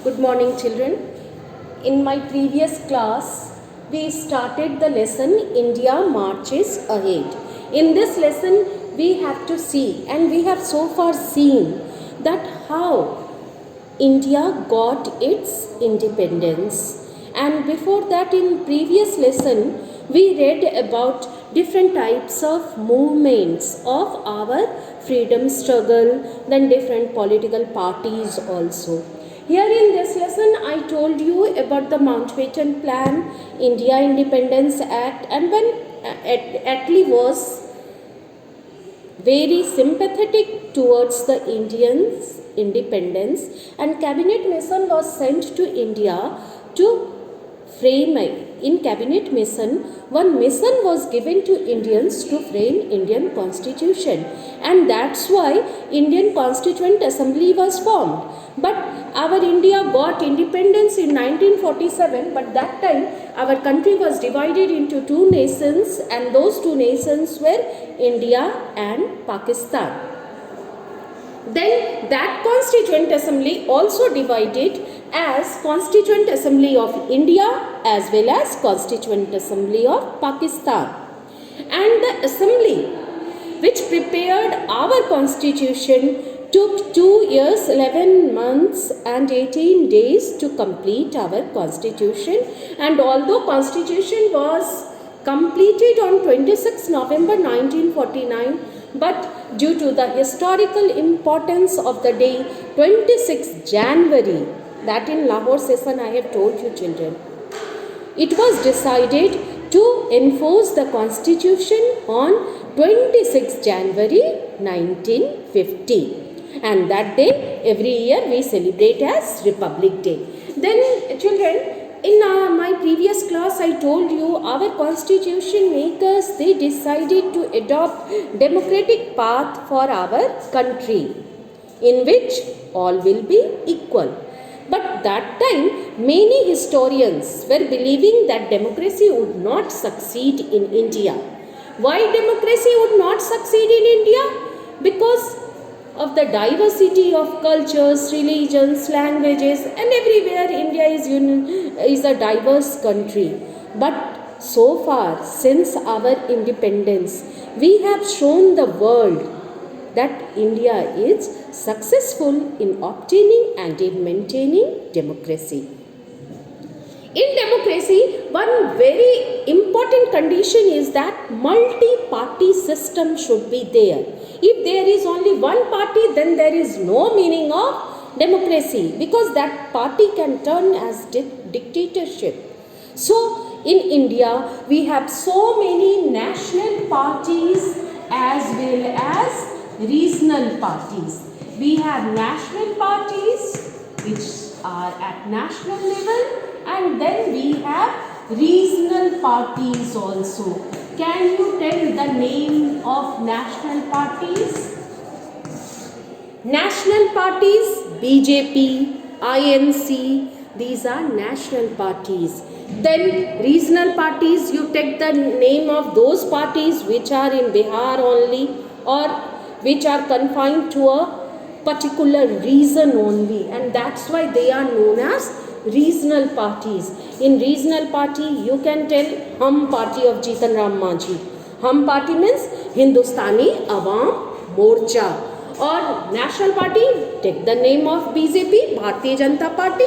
Good morning, children. In my previous class, we started the lesson India Marches Ahead. In this lesson, we have to see, and we have so far seen, that how India got its independence. And before that, in previous lesson, we read about different types of movements of our freedom struggle, then different political parties also. Here in this lesson, I told you about the Mountbatten Plan, India Independence Act, and when Attlee was very sympathetic towards the Indians' independence, and cabinet mission was sent to India to frame in cabinet mission. One mission was given to Indians to frame Indian constitution, and that's why Indian Constituent Assembly was formed. But our India got independence in 1947, but that time our country was divided into two nations, and those two nations were India and Pakistan. Then that Constituent Assembly also divided as Constituent Assembly of India as well as Constituent Assembly of Pakistan. And the assembly which prepared our constitution took 2 years, 11 months and 18 days to complete our constitution. And although constitution was completed on 26 November 1949, but due to the historical importance of the day 26 January, that in Lahore session I have told you children, it was decided to enforce the constitution on 26 January 1950. And that day every year we celebrate as Republic Day. Then children, in my previous class I told you our constitution makers, they decided to adopt democratic path for our country in which all will be equal. But that time many historians were believing that democracy would not succeed in India. Why democracy would not succeed in India? Because of the diversity of cultures, religions, languages, and everywhere India is a diverse country. But so far, since our independence, we have shown the world that India is successful in obtaining and in maintaining democracy. In democracy, one very important condition is that multi-party system should be there. If there is only one party, then there is no meaning of democracy, because that party can turn as dictatorship. So, in India, we have so many national parties as well as regional parties. We have national parties which are at national level, and then we have regional parties also. Can you tell the name of national parties? National parties, BJP, INC, these are national parties. Then regional parties, you take the name of those parties which are in Bihar only, or which are confined to a particular region only, and that's why they are known as regional parties. In regional party, you can tell Hum Party of Jitan Ram Manjhi. Hum Party means Hindustani Awam Morcha. Or national party, take the name of BJP, Bharatiya Janata Party.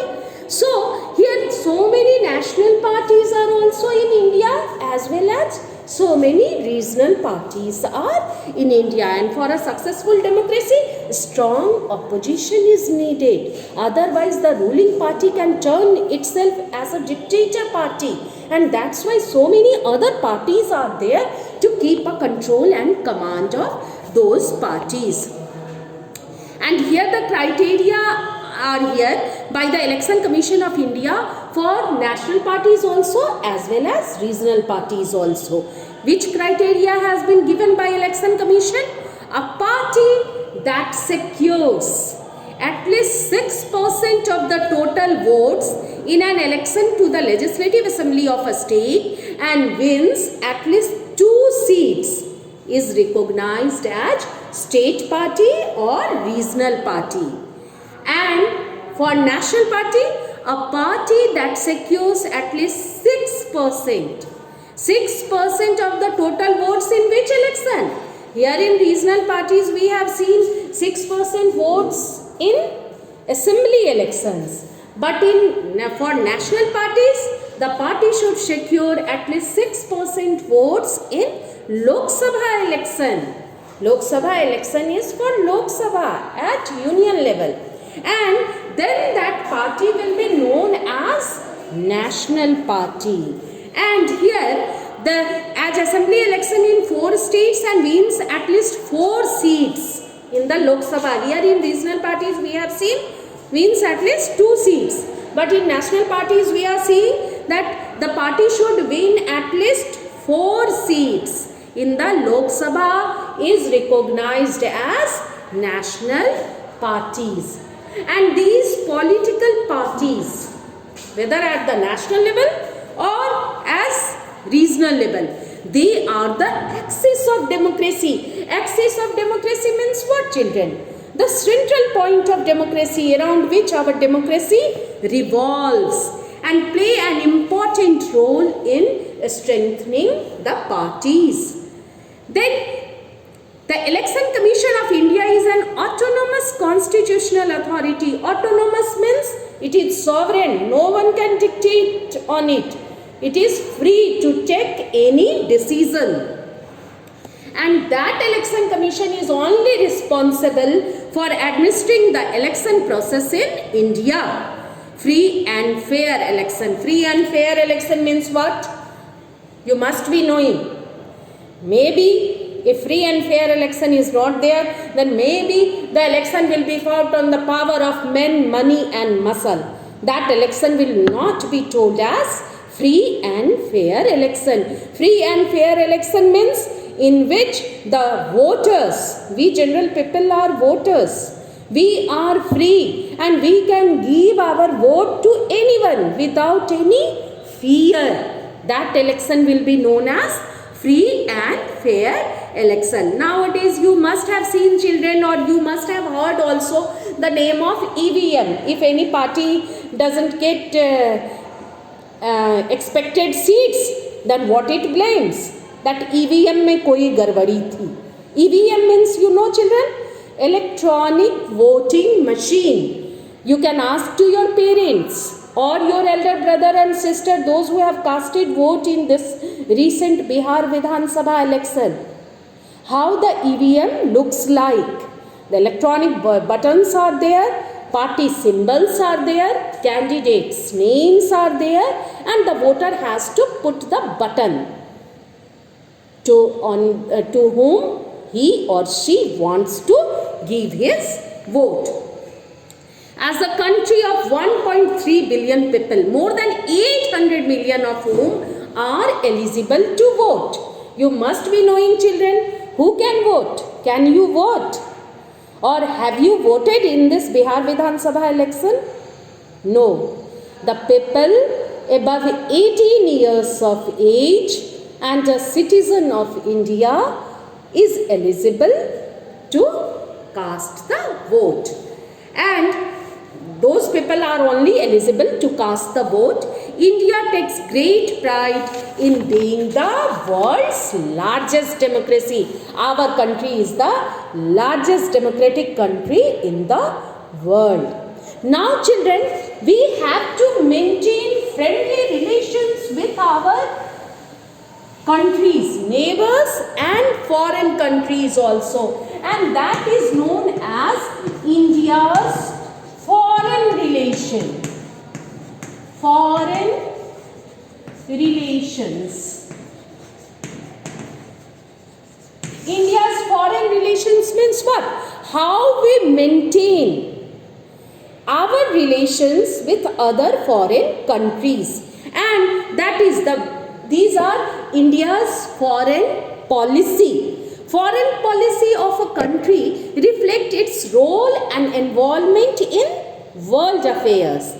So here so many national parties are also in India, as well as so many regional parties are in India. And for a successful democracy, strong opposition is needed. Otherwise, the ruling party can turn itself as a dictator party. And that's why so many other parties are there to keep a control and command of those parties. And here the criteria are here by the Election Commission of India for national parties also as well as regional parties also. Which criteria has been given by Election Commission? A party that secures at least 6% of the total votes in an election to the Legislative Assembly of a state and wins at least 2 seats is recognized as state party or regional party. And For national party, a party that secures at least 6%. 6% of the total votes in which election? Here in regional parties we have seen 6% votes in assembly elections. But for national parties, the party should secure at least 6% votes in Lok Sabha election. Lok Sabha election is for Lok Sabha at union level. And then that party will be known as national party. And here, as assembly election in 4 states and wins at least 4 seats in the Lok Sabha. Here in regional parties we have seen wins at least 2 seats. But in national parties we are seeing that the party should win at least 4 seats in the Lok Sabha is recognized as national parties. And these political parties, whether at the national level or as regional level, they are the axis of democracy. Axis of democracy means what, children? The central point of democracy around which our democracy revolves and play an important role in strengthening the parties. Then the Election Commission of India is an autonomous constitutional authority. Autonomous means it is sovereign. No one can dictate on it. It is free to take any decision. And that Election Commission is only responsible for administering the election process in India. Free and fair election. Free and fair election means what? You must be knowing. Maybe if free and fair election is not there, then maybe the election will be fought on the power of men, money and muscle. That election will not be told as free and fair election. Free and fair election means in which the voters, we general people are voters. We are free and we can give our vote to anyone without any fear. That election will be known as free and fair election. Nowadays you must have seen, children, or you must have heard also the name of EVM. If any party doesn't get expected seats, then what it blames? That EVM में कोई गड़बड़ी थी. EVM means, you know, children, electronic voting machine. You can ask to your parents or your elder brother and sister, those who have casted vote in this recent Bihar Vidhan Sabha election, how the EVM looks like. The electronic buttons are there, party symbols are there, candidates' names are there, and the voter has to put the button to whom he or she wants to give his vote. As a country of 1.3 billion people, more than 800 million of whom are eligible to vote. You must be knowing, children, who can vote? Can you vote? Or have you voted in this Bihar Vidhan Sabha election? No. The people above 18 years of age and a citizen of India is eligible to cast the vote. And those people are only eligible to cast the vote. India takes great pride in being the world's largest democracy. Our country is the largest democratic country in the world. Now, children, we have to maintain friendly relations with our countries, neighbors and foreign countries also. And that is known as India's foreign relation. Foreign relations. India's foreign relations means what? How we maintain our relations with other foreign countries. And that is these are India's foreign policy. Foreign policy of a country reflects its role and involvement in world affairs.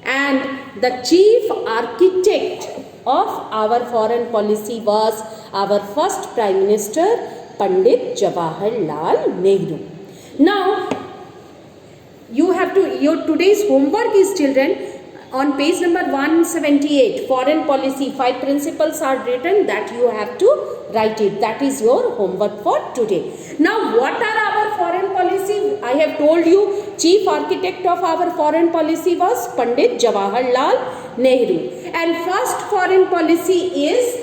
And the chief architect of our foreign policy was our first Prime Minister, Pandit Jawaharlal Nehru. Now, you have to, your today's homework is, children, on page number 178, foreign policy, 5 principles are written, that you have to write it. That is your homework for today. Now, what are our foreign policy? I have told you, chief architect of our foreign policy was Pandit Jawaharlal Nehru. And first foreign policy is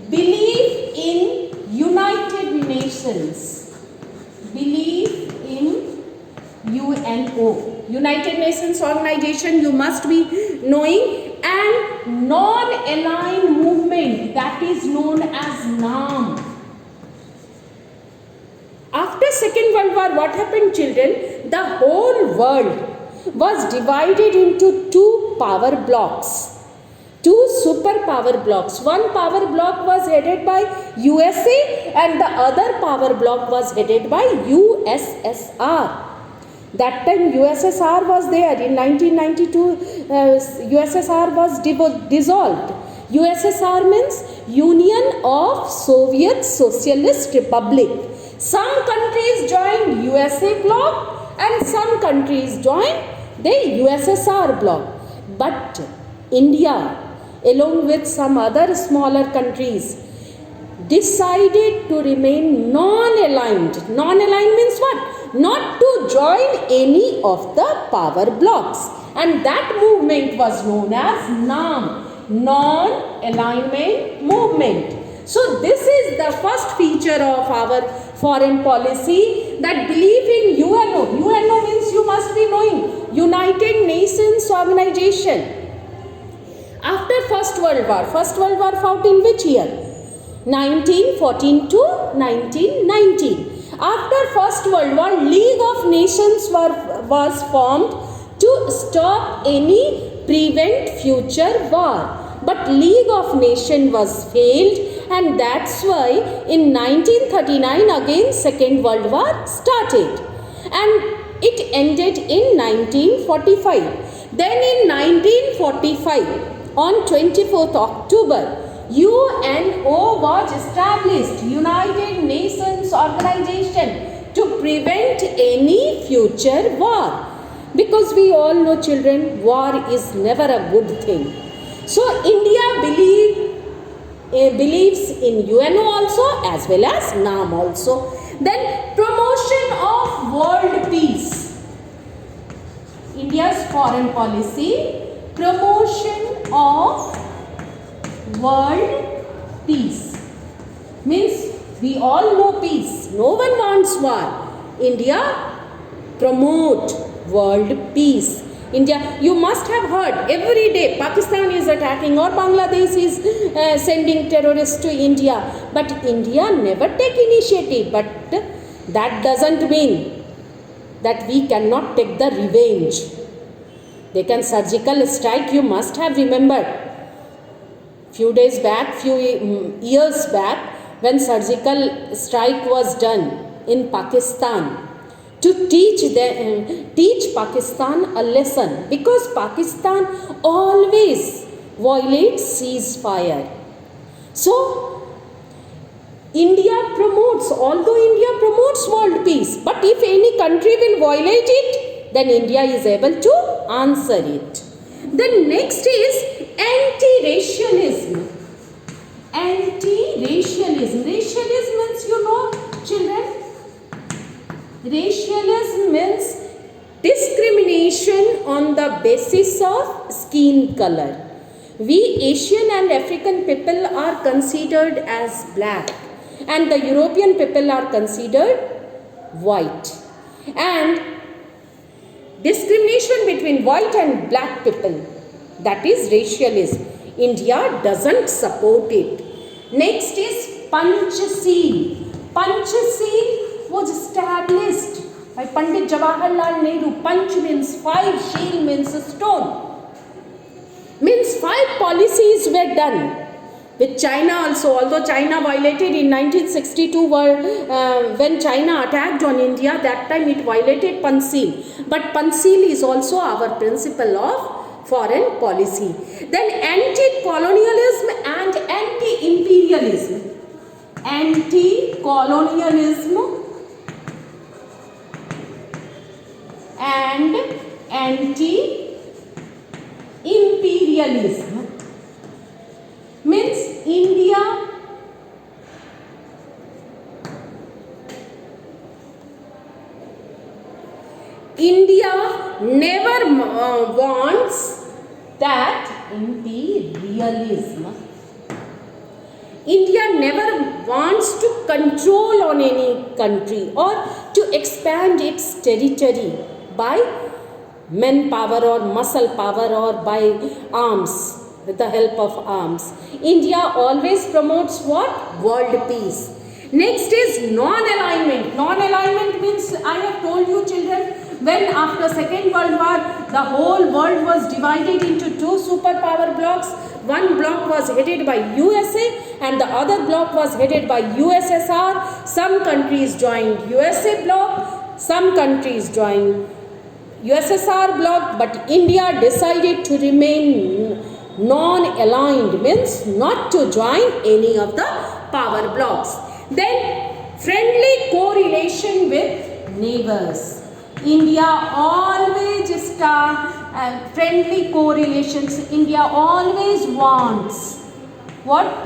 believe in United Nations. Believe in UNO, United Nations Organization, you must be knowing, and non-aligned movement, that is known as NAM. After Second World War, what happened, children? The whole world was divided into two power blocks, two superpower blocks. One power block was headed by USA and the other power block was headed by USSR. That time USSR was there. In 1992, USSR was dissolved. USSR means Union of Soviet Socialist Republic. Some countries joined USA bloc and some countries joined the USSR bloc. But India, along with some other smaller countries, decided to remain non-aligned. Non-aligned means what? Not to join any of the power blocks. And that movement was known as NAM, non-alignment movement. So this is the first feature of our foreign policy, that believe in UNO. UNO means, you must be knowing, United Nations Organization. After First World War fought in which year? 1914 to 1919. After First World War, League of Nations was formed to stop any prevent future war. But League of Nations was failed, and that's why in 1939 again Second World War started. And it ended in 1945. Then in 1945, on 24th October, UNO was established, United Nations Organization, to prevent any future war. Because we all know, children, war is never a good thing. So India believes in UNO also as well as NAM also. Then promotion of world peace. India's foreign policy, promotion of world peace. Means we all know peace. No one wants war. India promote world peace. India, you must have heard every day Pakistan is attacking or Bangladesh is sending terrorists to India. But India never take initiative. But that doesn't mean that we cannot take the revenge. They can surgical strike, you must have remembered. Few years back, when surgical strike was done in Pakistan, to teach Pakistan a lesson, because Pakistan always violates ceasefire. So although India promotes world peace, but if any country will violate it, then India is able to answer it. Then next is anti-racialism. Anti-racialism. Racialism means, you know, children, racialism means discrimination on the basis of skin color. We Asian and African people are considered as black, and the European people are considered white. And discrimination between white and black people, that is racialism. India doesn't support it. Next is Panchasheel. Panchasheel was established by Pandit Jawaharlal Nehru. Panch means 5, sheel means stone. Means 5 policies were done. With China also, although China violated in 1962 when China attacked on India, that time it violated Panchasheel. But Panchasheel is also our principle of foreign policy. Then anti-colonialism and anti-imperialism. Anti-colonialism and anti-imperialism. Means India never wants that imperialism. India never wants to control on any country or to expand its territory by manpower or muscle power or by arms, with the help of arms. India always promotes what? World peace. Next is non-alignment. Non-alignment means, I have told you children, when after Second World War, the whole world was divided into two superpower blocks. One bloc was headed by USA and the other bloc was headed by USSR. Some countries joined USA bloc, some countries joined USSR bloc, but India decided to remain non-aligned, means not to join any of the power blocks. Then friendly correlation with neighbors. India always friendly correlations. India always wants what?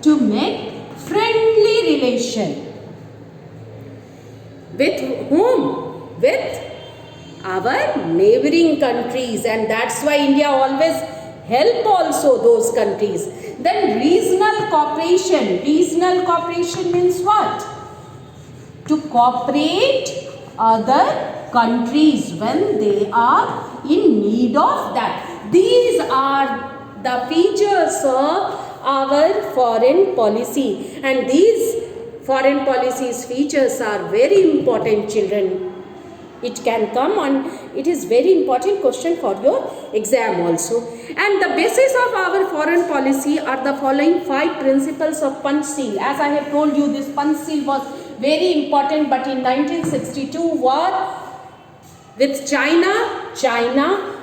To make friendly relation. With whom? With our neighboring countries, and that's why India always help also those countries. Then regional cooperation. Regional cooperation means what? To cooperate other countries when they are in need of that. These are the features of our foreign policy, and these foreign policy's features are very important, children. It can come on, it is very important question for your exam also. And the basis of our foreign policy are the following 5 principles of Panchsheel. As I have told you, this Panchsheel was very important, but in 1962 war with China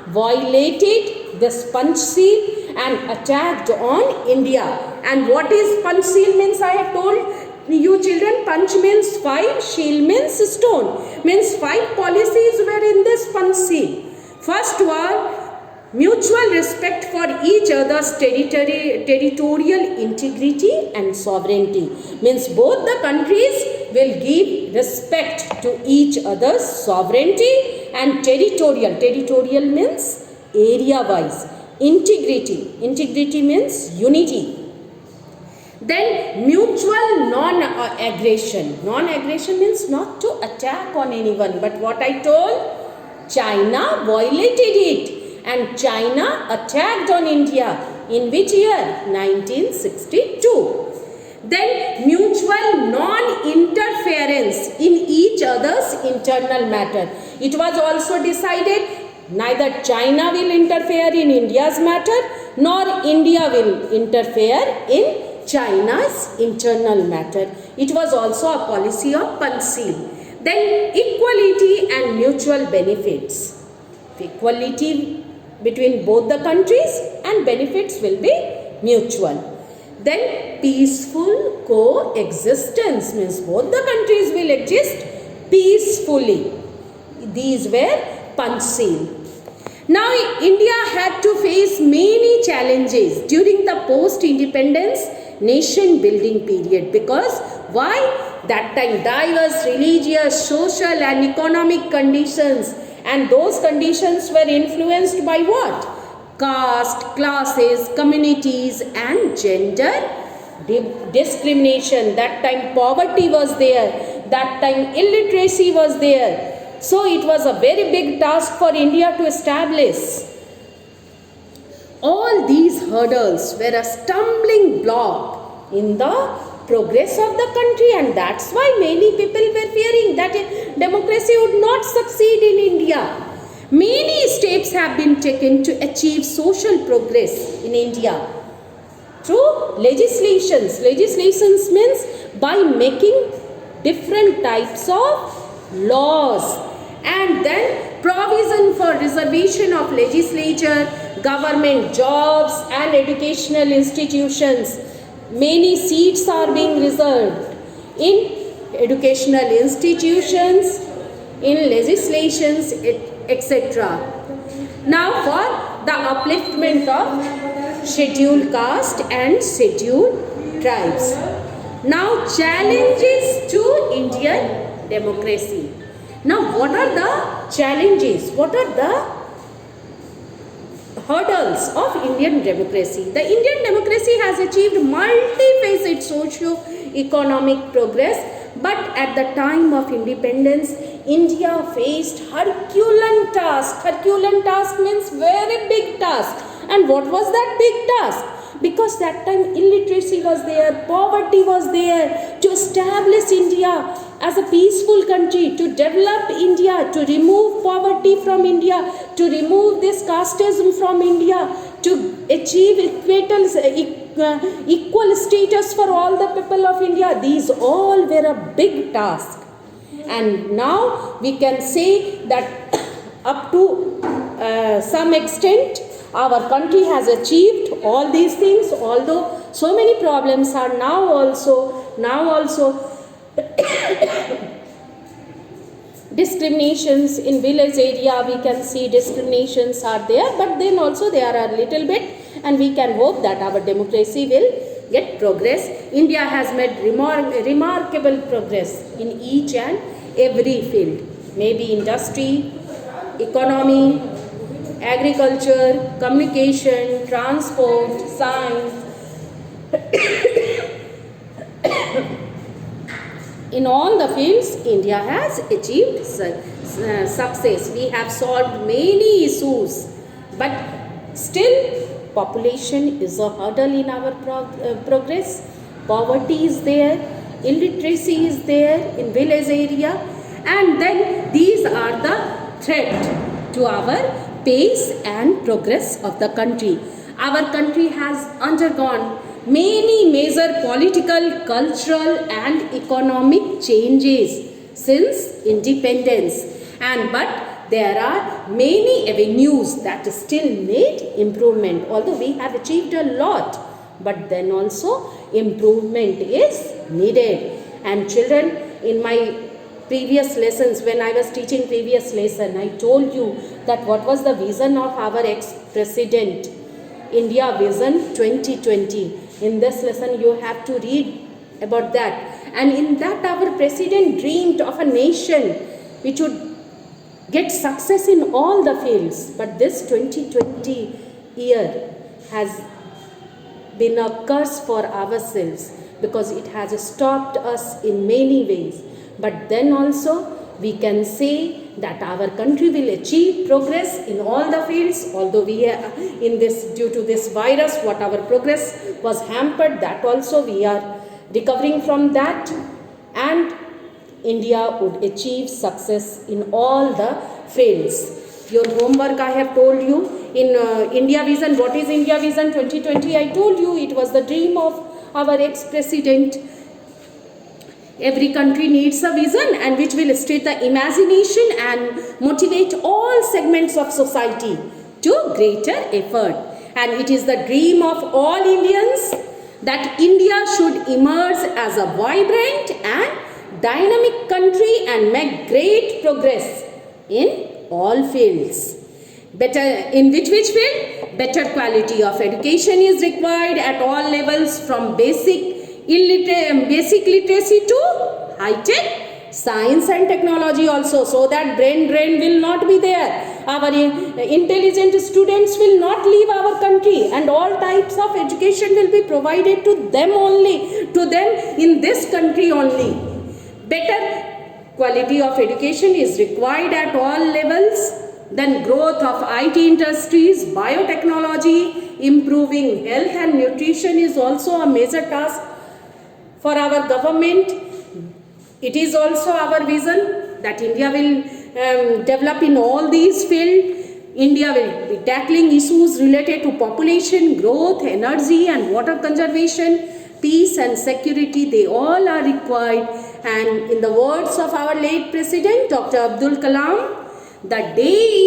violated this Panchsheel and attacked on India. And what is Panchsheel means, I have told you children. Panch means 5, Sheel means stone, means 5 policies were in this Panchsheel. First were mutual respect for each other's territorial integrity and sovereignty, means both the countries will give respect to each other's sovereignty and territorial means area wise, integrity means unity. Then mutual non-aggression means not to attack on anyone, but what I told, China violated it and China attacked on India in which year? 1962. Then mutual non-interference in each other's internal matter. It was also decided neither China will interfere in India's matter nor India will interfere in China's internal matter. It was also a policy of Panchsheel. Then equality and mutual benefits. Equality between both the countries and benefits will be mutual. Then peaceful coexistence means both the countries will exist peacefully. These were Panchsheel. Now India had to face many challenges during the post-independence nation building period, because why? That time diverse religious, social and economic conditions, and those conditions were influenced by what? Caste, classes, communities and gender discrimination. That time poverty was there, that time illiteracy was there. So it was a very big task for India to establish. All these hurdles were a stumbling block in the progress of the country, and that's why many people were fearing that democracy would not succeed in India. Many steps have been taken to achieve social progress in India through legislations. Legislations means by making different types of laws, and then provision for reservation of legislature, government jobs and educational institutions. Many seats are being reserved in educational institutions, in legislations, etc. Now for the upliftment of scheduled caste and scheduled tribes. Now challenges to Indian democracy. Now what are the challenges? What are the hurdles of Indian democracy? The Indian democracy has achieved multifaceted socio-economic progress, but at the time of independence, India faced Herculean task. Herculean task means very big task. And what was that big task? Because that time illiteracy was there, poverty was there. To establish India as a peaceful country, to develop India, to remove poverty from India, to remove this casteism from India, to achieve equal status for all the people of India. These all were a big task. And now we can say that up to some extent our country has achieved all these things, although so many problems are now also discriminations in village area. We can see discriminations are there, but then also they are a little bit, and we can hope that our democracy will get progress. India has made remarkable progress in each and every field, maybe industry, economy, agriculture, communication, transport, science. In all the fields, India has achieved success. We have solved many issues, but still population is a hurdle in our progress. Poverty is there, illiteracy is there in village area, and then these are the threat to our pace and progress of the country. Our country has undergone many major political, cultural and economic changes since independence, but there are many avenues that still need improvement. Although we have achieved a lot, but then also improvement is needed. And children, in my previous lessons, when I was teaching previous lesson, I told you that what was the vision of our ex-president, India Vision 2020. In this lesson you have to read about that, and in that our president dreamed of a nation which would get success in all the fields. But this 2020 year has been a curse for ourselves, because it has stopped us in many ways. But then also we can say that our country will achieve progress in all the fields, although we are due to this virus, what our progress was hampered, that also we are recovering from that, and India would achieve success in all the fields. Your homework I have told you in India Vision. What is India Vision 2020? I told you it was the dream of our ex-president. Every country needs a vision, and which will state the imagination and motivate all segments of society to greater effort. And it is the dream of all Indians that India should emerge as a vibrant and dynamic country and make great progress in all fields. Better in which field? Better quality of education is required at all levels, from basic literacy to high-tech science and technology also, so that brain drain will not be there. Our intelligent students will not leave our country, and all types of education will be provided to them only, to them in this country only. Better quality of education is required at all levels. Then growth of IT industries, biotechnology, improving health and nutrition is also a major task for our government. It is also our vision that India will develop in all these fields. India will be tackling issues related to population, growth, energy and water conservation, peace and security. They all are required. And in the words of our late President, Dr. Abdul Kalam, the day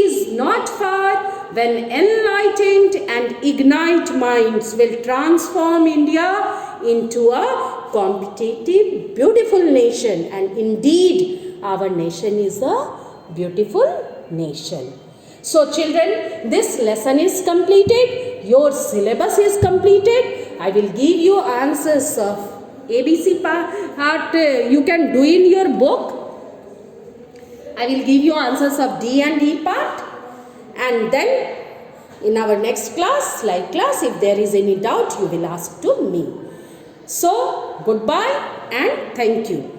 is not far when enlightened and ignite minds will transform India into a competitive, beautiful nation. And indeed, our nation is a beautiful nation. So children, this lesson is completed. Your syllabus is completed. I will give you answers of ABC part. You can do in your book. I will give you answers of D and E part. And then in our next class, slide class, if there is any doubt, you will ask to me. So, goodbye and thank you.